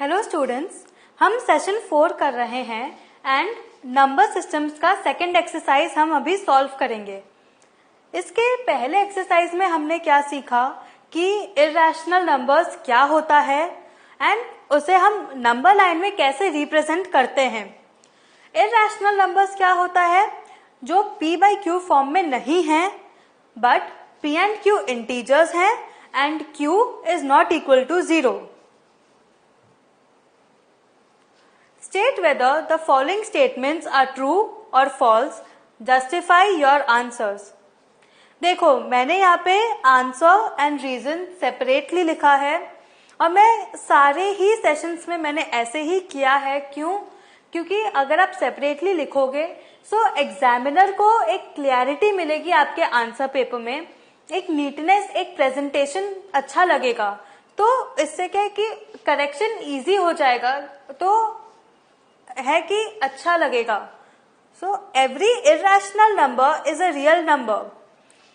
Hello students, हम session 4 कर रहे हैं एंड नंबर सिस्टम्स का सेकंड एक्सरसाइज हम अभी सॉल्व करेंगे। इसके पहले एक्सरसाइज में हमने क्या सीखा कि इर्रेशनल नंबर्स क्या होता है एंड उसे हम नंबर लाइन में कैसे रिप्रेजेंट करते हैं। इर्रेशनल नंबर्स क्या होता है? जो p by q फॉर्म में नहीं है but p and q integers हैं and q is not equal to 0। State whether the following statements are true or false. Justify your answers. देखो, मैंने यहाँ पे आंसर एंड रीजन सेपरेटली लिखा है और मैं सारे ही सेशंस में मैंने ऐसे ही किया है। क्यों? क्योंकि अगर आप सेपरेटली लिखोगे सो एग्जामिनर को एक क्लियरिटी मिलेगी आपके आंसर पेपर में, एक नीटनेस, एक प्रेजेंटेशन अच्छा लगेगा। तो इससे क्या है कि करेक्शन इजी हो जाएगा, तो है कि अच्छा लगेगा। So every irrational number is a real number.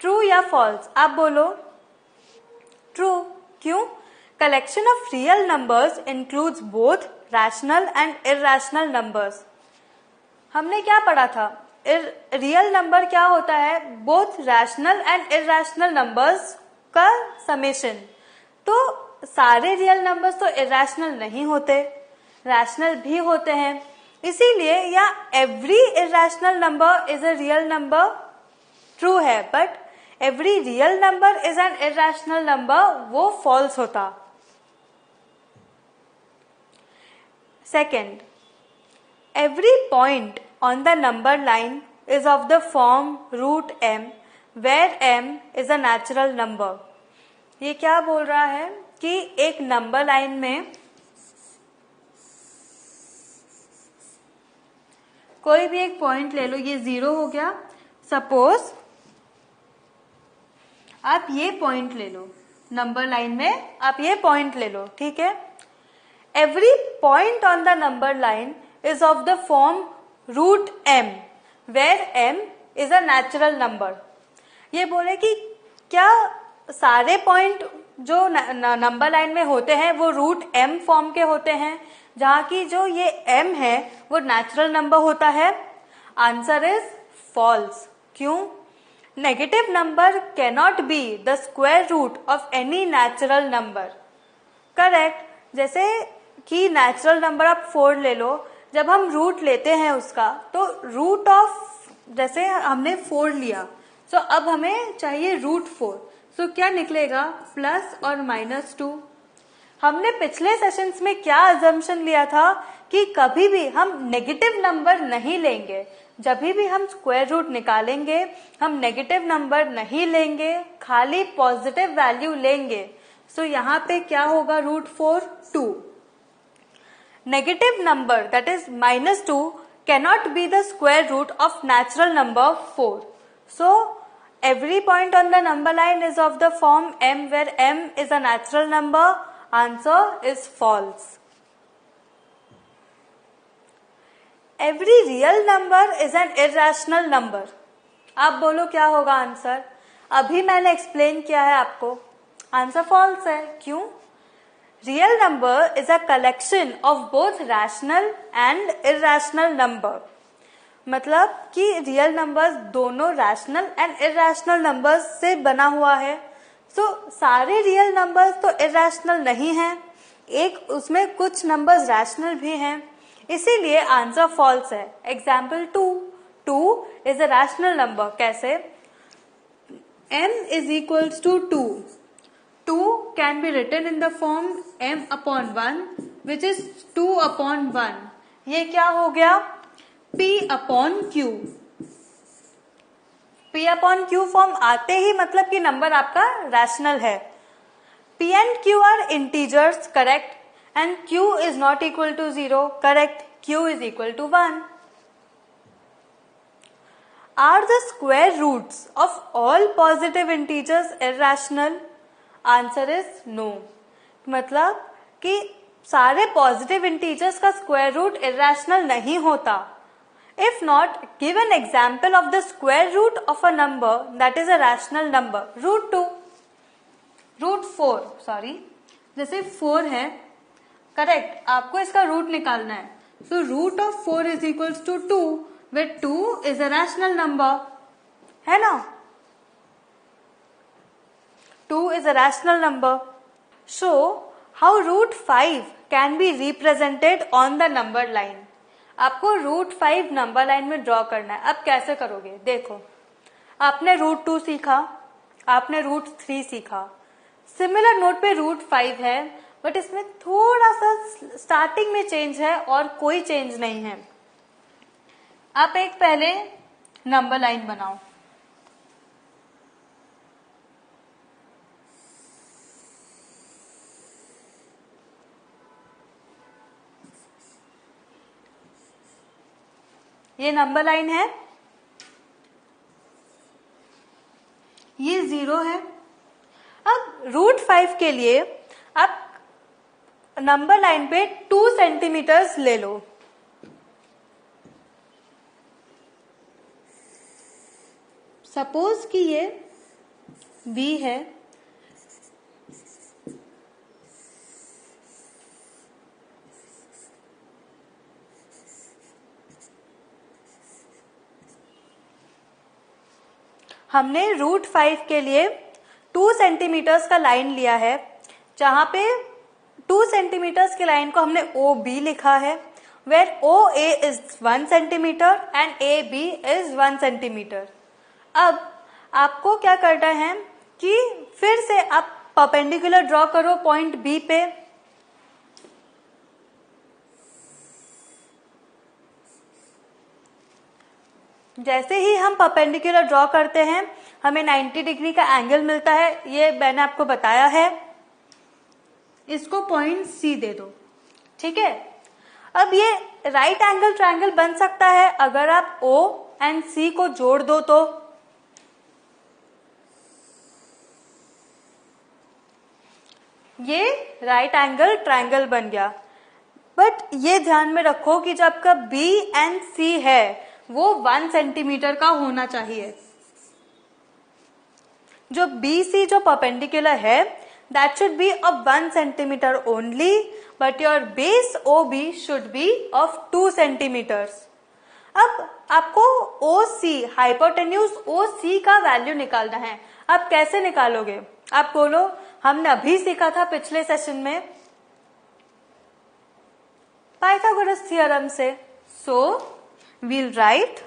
True या फॉल्स? आप बोलो ट्रू। क्यों? Collection of real numbers includes both rational and irrational numbers. हमने क्या पढ़ा था? रियल नंबर क्या होता है? Both rational and irrational numbers का समेशन। तो सारे रियल नंबर्स तो इर्रेशनल नहीं होते, रैशनल भी होते हैं। इसीलिए या every irrational number is a real number true है, but every real number is an irrational number वो फॉल्स होता। Second, every point on the number line is of the form root m where m is a natural number. ये क्या बोल रहा है कि एक नंबर लाइन में कोई भी एक पॉइंट ले लो, ये 0 हो गया। सपोज आप ये पॉइंट ले लो, नंबर लाइन में आप ये पॉइंट ले लो, ठीक है। Every point on the number line is of the form root m where m is a natural number. ये बोले कि क्या सारे पॉइंट जो नंबर लाइन में होते हैं वो रूट m फॉर्म के होते हैं, जहां की जो ये m है वो नेचुरल नंबर होता है? Answer is false. क्यों? Negative number cannot be the square root of any natural number. Correct. जैसे कि नेचुरल नंबर आप 4 ले लो, जब हम रूट लेते हैं उसका तो रूट ऑफ, जैसे हमने 4 लिया तो अब हमें चाहिए रूट 4, तो क्या निकलेगा? प्लस और -2। हमने पिछले सेशंस में क्या अजम्पशन लिया था कि कभी भी हम नेगेटिव नंबर नहीं लेंगे, जब भी हम स्क्वायर रूट निकालेंगे हम नेगेटिव नंबर नहीं लेंगे, खाली पॉजिटिव वैल्यू लेंगे। सो यहाँ पे क्या होगा? Root 4 2। Negative number that is -2 cannot be the square root of natural number 4। So every point on the number line is of the form m where m is a natural number. Answer is false. Every real number is an irrational number. आप बोलो क्या होगा answer? अभी मैंने explain किया है आपको, answer false है। क्यों? Real number is a collection of both rational and irrational number. मतलब कि रियल नंबर्स दोनों रैशनल एंड इर्रेशनल नंबर्स से बना हुआ है। सो सारे रियल नंबर्स तो इर्रेशनल नहीं हैं, एक उसमें कुछ नंबर्स रैशनल भी हैं, इसीलिए आंसर फॉल्स है। Example 2 is a rational number. कैसे? m is equals to 2 can be written in the form m/1 which is 2/1। ये क्या हो गया? p/q। p/q फॉर्म आते ही मतलब कि नंबर आपका रैशनल है। p and q are integers, correct, and q is not equal to 0, correct, q is equal to 1। Are the square roots of all positive integers irrational? Answer is no. मतलब कि सारे positive integers का square root irrational नहीं होता। If not, give an example of the square root of a number that is a rational number. Root 4, sorry. जैसे 4 है, correct, आपको इसका रूट निकालना है। So root of 4 is equals to 2 with 2 is a rational number, है ना। 2 is a rational number. So, how root 5 can be represented on the number line? आपको root 5 number line में ड्रॉ करना है। अब कैसे करोगे? देखो, आपने रूट 2 सीखा, आपने रूट 3 सीखा, सिमिलर नोट पे रूट 5 है, बट इसमें थोड़ा सा स्टार्टिंग में चेंज है और कोई चेंज नहीं है। आप एक पहले नंबर लाइन बनाओ। ये नंबर लाइन है, ये 0 है। अब रूट 5 के लिए आप नंबर लाइन पे 2 सेंटीमीटर्स ले लो। सपोज कि ये b है, हमने रूट 5 के लिए 2 सेंटीमीटर्स का लाइन लिया है, जहां पे 2 सेंटीमीटर्स की लाइन को हमने ओ बी लिखा है, where O A is 1 centimetre and A B is 1 centimetre. अब आपको क्या करना है कि फिर से आप परपेंडिकुलर ड्रॉ करो पॉइंट बी पे। जैसे ही हम परपेंडिकुलर ड्रॉ करते हैं हमें 90 डिग्री का एंगल मिलता है, ये मैंने आपको बताया है। इसको पॉइंट सी दे दो, ठीक है। अब ये राइट एंगल ट्रायंगल बन सकता है अगर आप ओ एंड सी को जोड़ दो तो। ये राइट एंगल ट्रायंगल बन गया, बट ये ध्यान में रखो कि जब का बी एंड सी है वो 1 सेंटीमीटर का होना चाहिए। जो बी सी जो परपेंडिकुलर है that should be of 1 centimetre only, but your base O B should be of 2 centimetres. अब आपको ओ सी हाइपोटेन्यूज ओ सी का वैल्यू निकालना है। अब कैसे निकालोगे? आप बोलो, हमने अभी सीखा था पिछले सेशन में पाइथागोरस थ्योरम से। सो we'll write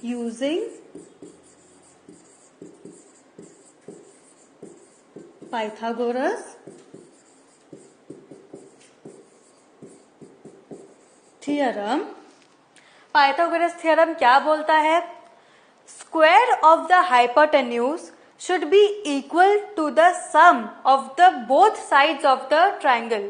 using Pythagoras theorem। Pythagoras theorem क्या बोलता है? Square of the hypotenuse should be equal to the sum of the both sides of the triangle.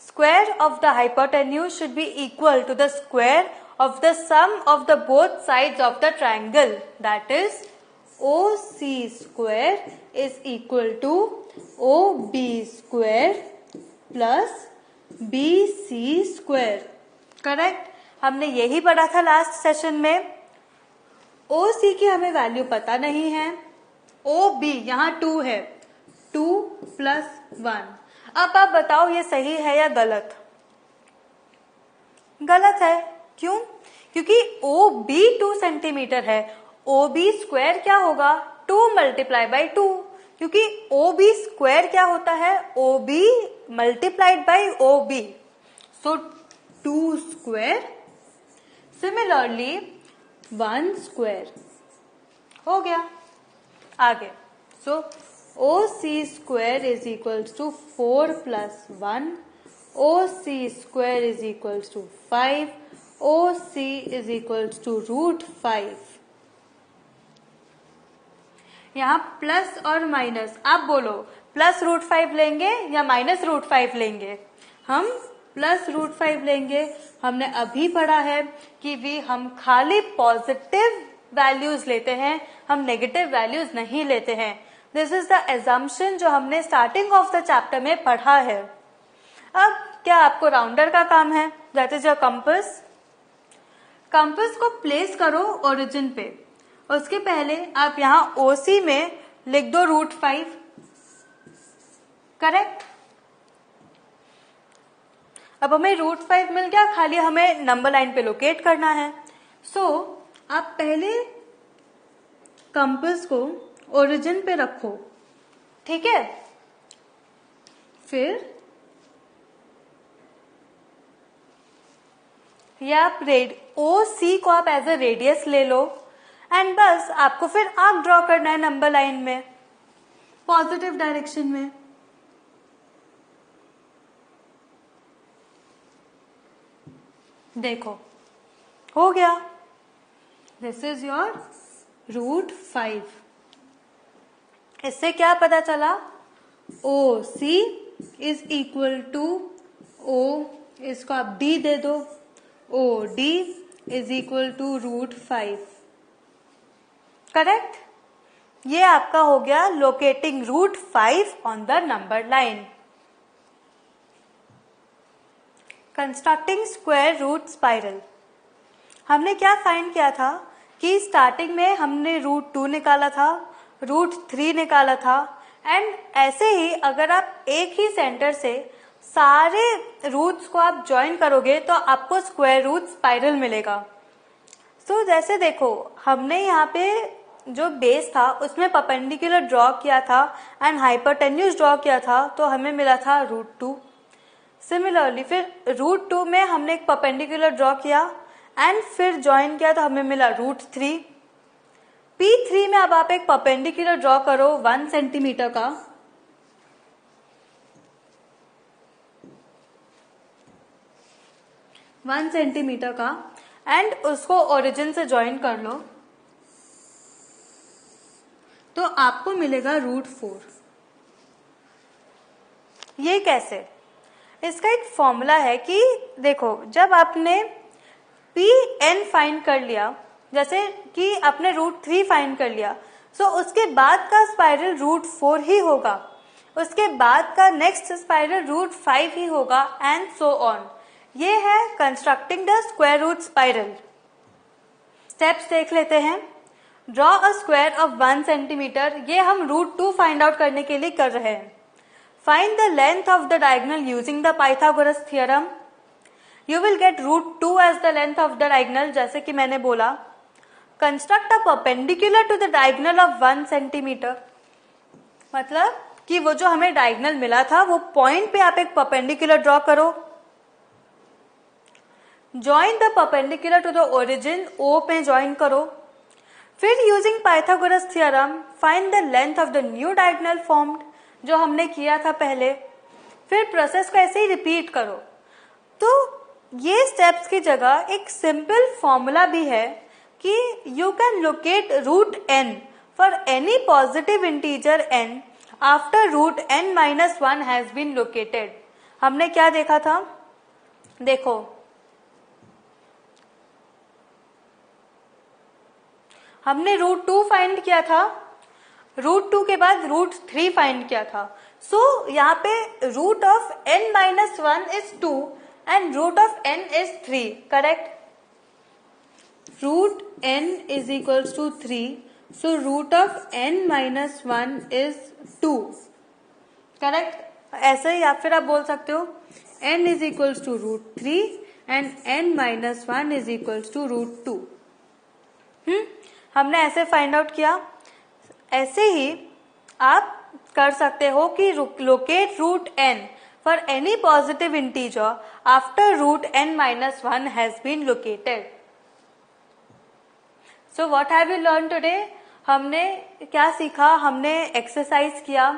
Square of the hypotenuse should be equal to the square of the sum of the both sides of the triangle. That is, OC square is equal to OB square plus BC square. Correct? हमने यही पढ़ा था last session में। OC की हमें value पता नहीं है, ओ बी यहाँ 2 है, 2 + 1। अब आप बताओ ये सही है या गलत? गलत है। क्यों? क्योंकि ओ बी 2 सेंटीमीटर है। ओ बी स्क्वायर क्या होगा? 2 × 2, क्योंकि ओ बी स्क्वायर क्या होता है? O B × O B, so 2 square. Similarly 1 square हो गया। आगे, so O C square is equals to 4 + 1, O C square is equals to 5, O C is equals to √5। यहाँ प्लस और माइनस, आप बोलो प्लस √5 लेंगे या माइनस √5 लेंगे? हम प्लस √5 लेंगे। हमने अभी पढ़ा है कि हम खाली पॉजिटिव वैल्यूज लेते हैं, हम नेगेटिव वैल्यूज नहीं लेते हैं। दिस इज द एजम्पशन जो हमने स्टार्टिंग ऑफ द चैप्टर में पढ़ा है। अब क्या आपको राउंडर का काम है? That is your compass. Compass को प्लेस करो ओरिजिन पे। उसके पहले आप यहाँ OC में लिख दो √5, करेक्ट। अब हमें √5 मिल गया, खाली हमें नंबर लाइन पे लोकेट करना है। सो आप पहले कंपास को ओरिजिन पे रखो, ठीक है। फिर या आप OC को आप एज ए रेडियस ले लो एंड बस आपको फिर आर्क ड्रॉ करना है नंबर लाइन में पॉजिटिव डायरेक्शन में। देखो हो गया, दिस इज योर √5। इससे क्या पता चला, OC is equal to O, इसको आप D दे दो, OD is equal to √5, correct. ये आपका हो गया locating √5 on the number line. Constructing square root spiral, हमने क्या फाइंड किया था कि स्टार्टिंग में हमने √2 निकाला था, √3 निकाला था, एंड ऐसे ही अगर आप एक ही सेंटर से सारे रूट्स को आप ज्वाइन करोगे तो आपको स्क्वायर रूट स्पाइरल मिलेगा। सो जैसे देखो हमने यहाँ पे जो बेस था उसमें परपेंडिकुलर ड्रॉ किया था एंड हाइपोटेन्यूज ड्रॉ किया था, तो हमें मिला था √2। सिमिलरली फिर √2 में हमने एक परपेंडिकुलर ड्रॉ किया एंड फिर ज्वाइन किया तो हमें मिला √3। P3 में अब आप एक परपेंडिकुलर ड्रॉ करो 1 सेंटीमीटर का, एंड उसको ओरिजिन से ज्वाइन कर लो तो आपको मिलेगा √4। ये कैसे, इसका एक फॉर्मूला है कि देखो जब आपने Pn फाइंड कर लिया, जैसे कि आपने √3 फाइंड कर लिया, सो उसके बाद का स्पाइरल √4 ही होगा, उसके बाद का नेक्स्ट स्पाइरल √5 ही होगा एंड सो ऑन। ये है constructing the square root spiral. Steps देख लेते हैं। Draw a square of 1 centimetre, ये हम √2 फाइंड आउट करने के लिए कर रहे हैं। Find the length of the diagonal using the Pythagoras theorem. You will get √2 as the length of the diagonal, जैसे कि मैंने बोला। Construct a perpendicular to the diagonal of 1 centimetre, मतलब कि वो जो हमें डायगोनल मिला था वो पॉइंट पे आप एक परपेंडिकुलर ड्रॉ करो। Join the perpendicular to the origin, O पे ज्वाइन करो। फिर using Pythagoras theorem find the length of the new diagonal formed, जो हमने किया था पहले। फिर प्रोसेस को ऐसे ही रिपीट करो। तो ये स्टेप्स की जगह एक सिंपल फॉर्मूला भी है कि you can locate √n for any positive integer n after √n-1 has been located. हमने क्या देखा था, देखो हमने √2 फाइंड किया था, √2 के बाद √3 फाइंड किया था। सो यहाँ पे root of n-1 is 2 and root of n is 3, correct. √n is equals to 3, so root of n-1 is 2, correct. ऐसे ही या फिर आप बोल सकते हो n is equals to √3 and n-1 is equals to √2। हमने ऐसे फाइंड आउट किया। ऐसे ही आप कर सकते हो कि locate √n for any positive integer after √n-1 has been located. So what have you learn today, हमने क्या सीखा, हमने एक्सरसाइज किया,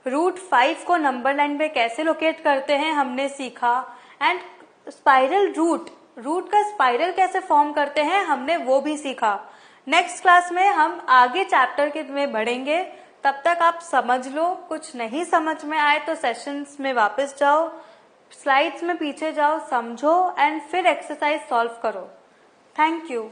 √5 को नंबर लाइन पे कैसे लोकेट करते हैं हमने सीखा, एंड स्पाइरल रूट का स्पाइरल कैसे फॉर्म करते हैं हमने वो भी सीखा। नेक्स्ट क्लास में हम आगे चैप्टर के में बढ़ेंगे, तब तक आप समझ लो। कुछ नहीं समझ में आए तो सेशंस में वापस जाओ, स्लाइड्स में पीछे जाओ, समझो एंड फिर एक्सरसाइज सॉल्व करो। Thank you.